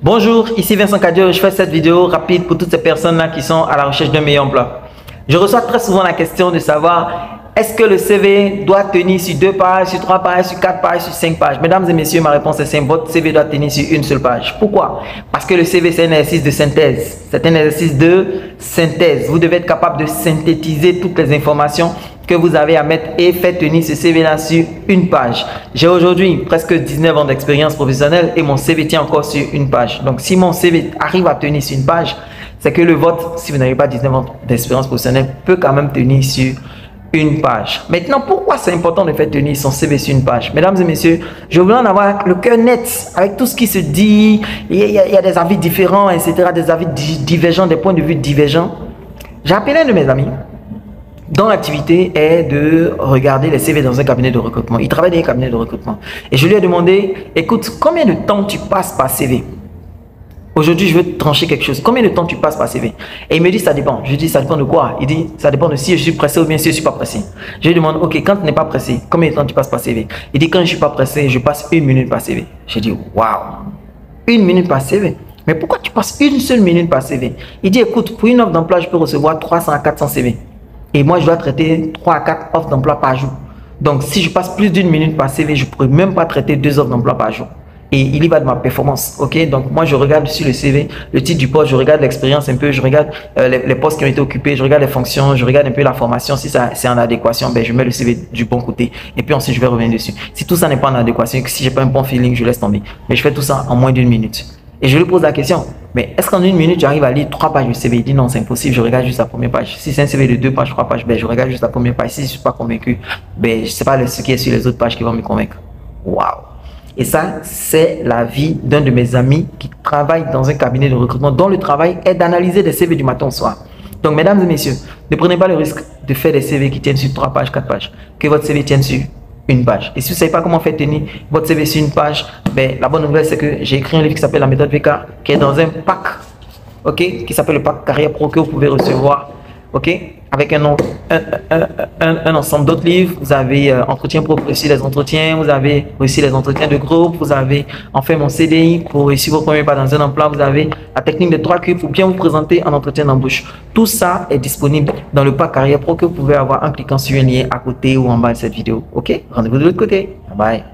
Bonjour, ici Vincent Cadio. Je fais cette vidéo rapide pour toutes ces personnes-là qui sont à la recherche d'un meilleur emploi. Je reçois très souvent la question de savoir est-ce que le CV doit tenir sur 2 pages, sur 3 pages, sur 4 pages, sur 5 pages. Mesdames et messieurs, ma réponse est simple. Votre CV doit tenir sur une seule page. Pourquoi? Parce que le CV, c'est un exercice de synthèse. C'est un exercice de synthèse. Vous devez être capable de synthétiser toutes les informations que vous avez à mettre et faire tenir ce CV-là sur une page. J'ai aujourd'hui presque 19 ans d'expérience professionnelle et mon CV tient encore sur une page. Donc, si mon CV arrive à tenir sur une page, c'est que le vôtre, si vous n'avez pas 19 ans d'expérience professionnelle, peut quand même tenir sur une page. Maintenant, pourquoi c'est important de faire tenir son CV sur une page? Mesdames et messieurs, je voulais en avoir le cœur net avec tout ce qui se dit. Il y a des avis différents, etc., des avis divergents, des points de vue divergents. J'ai appelé un de mes amis dont l'activité est de regarder les CV dans un cabinet de recrutement. Il travaille dans un cabinet de recrutement. Et je lui ai demandé, écoute, combien de temps tu passes par CV? Aujourd'hui, je veux te trancher quelque chose. Combien de temps tu passes par CV? Et il me dit, ça dépend. Je lui dis, ça dépend de quoi? Il dit, ça dépend de si je suis pressé ou bien si je ne suis pas pressé. Je lui demande, ok, quand tu n'es pas pressé, combien de temps tu passes par CV? Il dit, quand je ne suis pas pressé, je passe 1 minute par CV. J'ai dit, waouh, 1 minute par CV? Mais pourquoi tu passes une seule minute par CV? Il dit, écoute, pour une offre d'emploi, je peux recevoir 300 à 400 CV. Et moi, je dois traiter 3 à 4 offres d'emploi par jour. Donc, si je passe plus d'1 minute par CV, je ne pourrais même pas traiter 2 offres d'emploi par jour. Et il y va de ma performance, ok? Donc, moi, je regarde sur le CV, le titre du poste, je regarde l'expérience un peu, je regarde les postes qui ont été occupés, je regarde les fonctions, je regarde un peu la formation. Si ça c'est en adéquation, ben, je mets le CV du bon côté. Et puis ensuite, je vais revenir dessus. Si tout ça n'est pas en adéquation, si j'ai pas un bon feeling, je laisse tomber. Mais je fais tout ça en moins d'1 minute. Et je lui pose la question, mais est-ce qu'en 1 minute, j'arrive à lire 3 pages du CV? Il dit non, c'est impossible, je regarde juste la première page. Si c'est un CV de 2 pages, 3 pages, ben, je regarde juste la première page. Si je ne suis pas convaincu, ben, je sais pas ce qui est sur les autres pages qui vont me convaincre. Waouh! Et ça, c'est la vie d'un de mes amis qui travaille dans un cabinet de recrutement dont le travail est d'analyser des CV du matin au soir. Donc, mesdames et messieurs, ne prenez pas le risque de faire des CV qui tiennent sur 3 pages, 4 pages. Que votre CV tienne sur une page. Et si vous ne savez pas comment faire tenir votre CV sur une page, ben, la bonne nouvelle, c'est que j'ai écrit un livre qui s'appelle La méthode VK, qui est dans un pack, ok, qui s'appelle le pack Carrière Pro, que vous pouvez recevoir, ok, avec un ensemble d'autres livres. Vous avez entretien pour réussir les entretiens, vous avez réussi les entretiens de groupe, vous avez enfin mon CDI pour réussir vos premiers pas dans un emploi, vous avez la technique de 3 Q pour bien vous présenter en entretien d'embauche. Tout ça est disponible dans le pack Carrière Pro que vous pouvez avoir en cliquant sur un lien à côté ou en bas de cette vidéo. Ok, rendez-vous de l'autre côté. Bye bye.